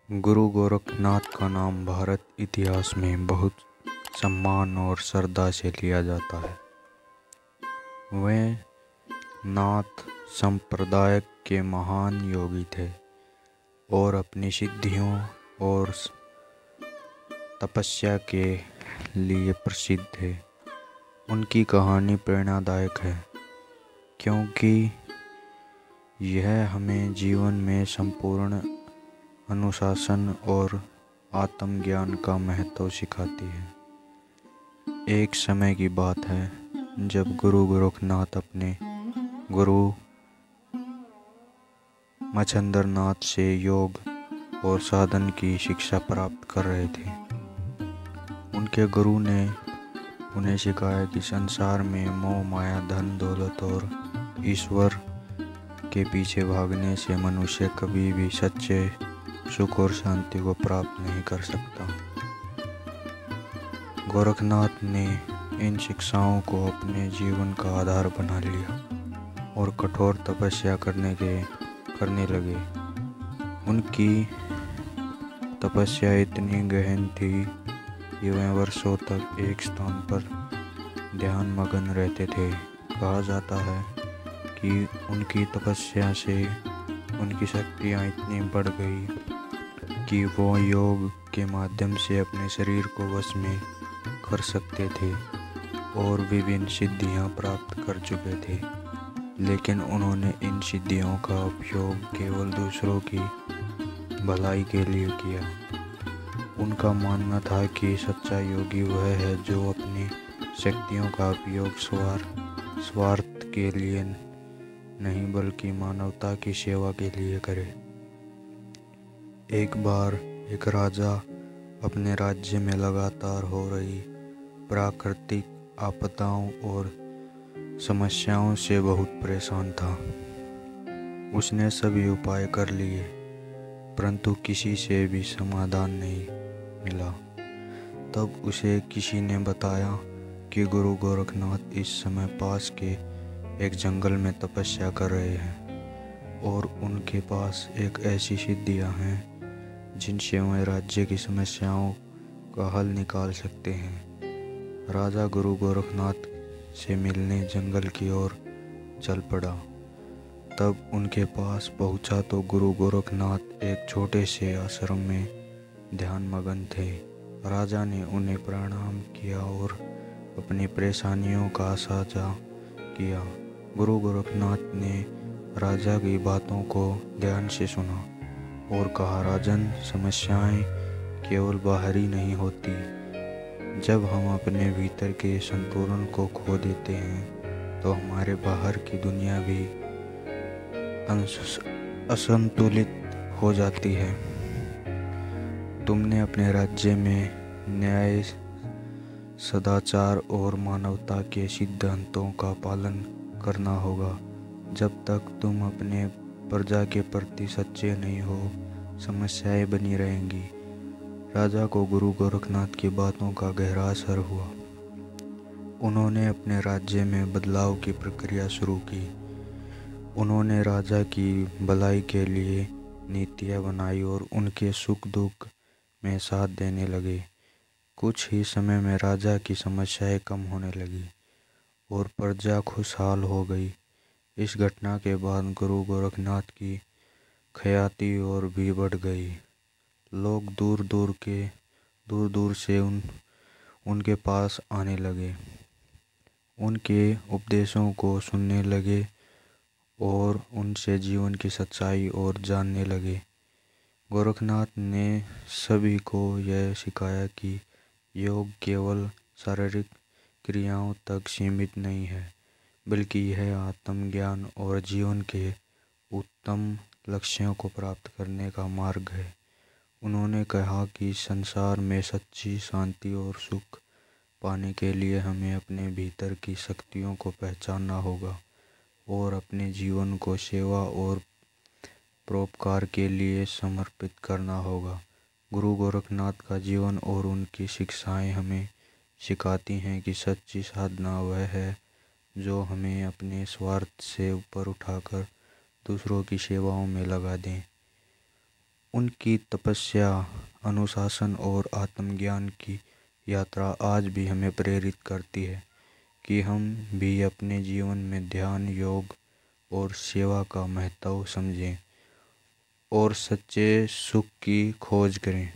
गुरु गोरखनाथ का नाम भारत इतिहास में बहुत सम्मान और श्रद्धा से लिया जाता है। वे नाथ संप्रदाय के महान योगी थे और अपनी सिद्धियों और तपस्या के लिए प्रसिद्ध थे। उनकी कहानी प्रेरणादायक है क्योंकि यह हमें जीवन में संपूर्ण अनुशासन और आत्मज्ञान का महत्व सिखाती है। एक समय की बात है जब गुरु गोरखनाथ अपने गुरु मच्छंद्रनाथ से योग और साधन की शिक्षा प्राप्त कर रहे थे। उनके गुरु ने उन्हें सिखाया कि संसार में मोह माया धन दौलत और ईश्वर के पीछे भागने से मनुष्य कभी भी सच्चे सुख और शांति को प्राप्त नहीं कर सकता। गोरखनाथ ने इन शिक्षाओं को अपने जीवन का आधार बना लिया और कठोर तपस्या करने लगे। उनकी तपस्या इतनी गहन थी कि वे वर्षों तक एक स्थान पर ध्यान मग्न रहते थे। कहा जाता है कि उनकी तपस्या से उनकी शक्तियाँ इतनी बढ़ गई कि वो योग के माध्यम से अपने शरीर को वश में कर सकते थे और विभिन्न सिद्धियां प्राप्त कर चुके थे। लेकिन उन्होंने इन सिद्धियों का उपयोग केवल दूसरों की भलाई के लिए किया। उनका मानना था कि सच्चा योगी वह है जो अपनी शक्तियों का उपयोग स्वार्थ के लिए नहीं बल्कि मानवता की सेवा के लिए करे। एक बार एक राजा अपने राज्य में लगातार हो रही प्राकृतिक आपदाओं और समस्याओं से बहुत परेशान था। उसने सभी उपाय कर लिए परंतु किसी से भी समाधान नहीं मिला। तब उसे किसी ने बताया कि गुरु गोरखनाथ इस समय पास के एक जंगल में तपस्या कर रहे हैं और उनके पास एक ऐसी सिद्धियां हैं जिनसे वे राज्य की समस्याओं का हल निकाल सकते हैं। राजा गुरु गोरखनाथ से मिलने जंगल की ओर चल पड़ा। तब उनके पास पहुंचा तो गुरु गोरखनाथ एक छोटे से आश्रम में ध्यान मग्न थे। राजा ने उन्हें प्रणाम किया और अपनी परेशानियों का साझा किया। गुरु गोरखनाथ ने राजा की बातों को ध्यान से सुना और कहा, राजन, समस्याएं केवल बाहरी नहीं होती। जब हम अपने भीतर के संतुलन को खो देते हैं तो हमारे बाहर की दुनिया भी असंतुलित हो जाती है। तुमने अपने राज्य में न्याय, सदाचार और मानवता के सिद्धांतों का पालन करना होगा। जब तक तुम अपने प्रजा के प्रति सच्चे नहीं हो, समस्याएं बनी रहेंगी। राजा को गुरु गोरखनाथ की बातों का गहरा असर हुआ। उन्होंने अपने राज्य में बदलाव की प्रक्रिया शुरू की। उन्होंने राजा की भलाई के लिए नीतियां बनाई और उनके सुख दुख में साथ देने लगे। कुछ ही समय में राजा की समस्याएं कम होने लगी और प्रजा खुशहाल हो गई। इस घटना के बाद गुरु गोरखनाथ की ख्याति और भी बढ़ गई। लोग दूर दूर से उनके पास आने लगे, उनके उपदेशों को सुनने लगे और उनसे जीवन की सच्चाई और जानने लगे। गोरखनाथ ने सभी को यह सिखाया कि योग केवल शारीरिक क्रियाओं तक सीमित नहीं है बल्कि यह आत्मज्ञान और जीवन के उत्तम लक्ष्यों को प्राप्त करने का मार्ग है। उन्होंने कहा कि संसार में सच्ची शांति और सुख पाने के लिए हमें अपने भीतर की शक्तियों को पहचानना होगा और अपने जीवन को सेवा और परोपकार के लिए समर्पित करना होगा। गुरु गोरखनाथ का जीवन और उनकी शिक्षाएं हमें सिखाती हैं कि सच्ची साधना वह है जो हमें अपने स्वार्थ से ऊपर उठाकर दूसरों की सेवाओं में लगा दें। उनकी तपस्या, अनुशासन और आत्मज्ञान की यात्रा आज भी हमें प्रेरित करती है कि हम भी अपने जीवन में ध्यान, योग और सेवा का महत्व समझें और सच्चे सुख की खोज करें।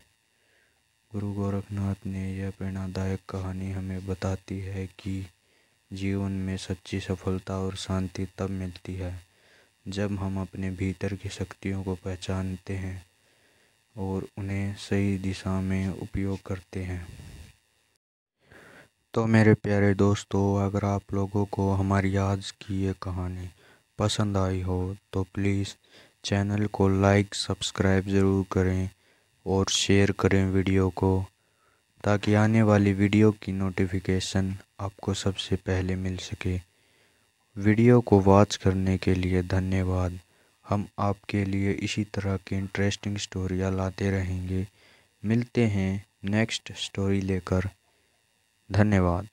गुरु गोरखनाथ ने यह प्रेरणादायक कहानी हमें बताती है कि जीवन में सच्ची सफलता और शांति तब मिलती है जब हम अपने भीतर की शक्तियों को पहचानते हैं और उन्हें सही दिशा में उपयोग करते हैं। तो मेरे प्यारे दोस्तों, अगर आप लोगों को हमारी आज की ये कहानी पसंद आई हो तो प्लीज़ चैनल को लाइक, सब्सक्राइब ज़रूर करें और शेयर करें वीडियो को, ताकि आने वाली वीडियो की नोटिफिकेशन आपको सबसे पहले मिल सके। वीडियो को वॉच करने के लिए धन्यवाद। हम आपके लिए इसी तरह की इंटरेस्टिंग स्टोरियाँ लाते रहेंगे। मिलते हैं नेक्स्ट स्टोरी लेकर। धन्यवाद।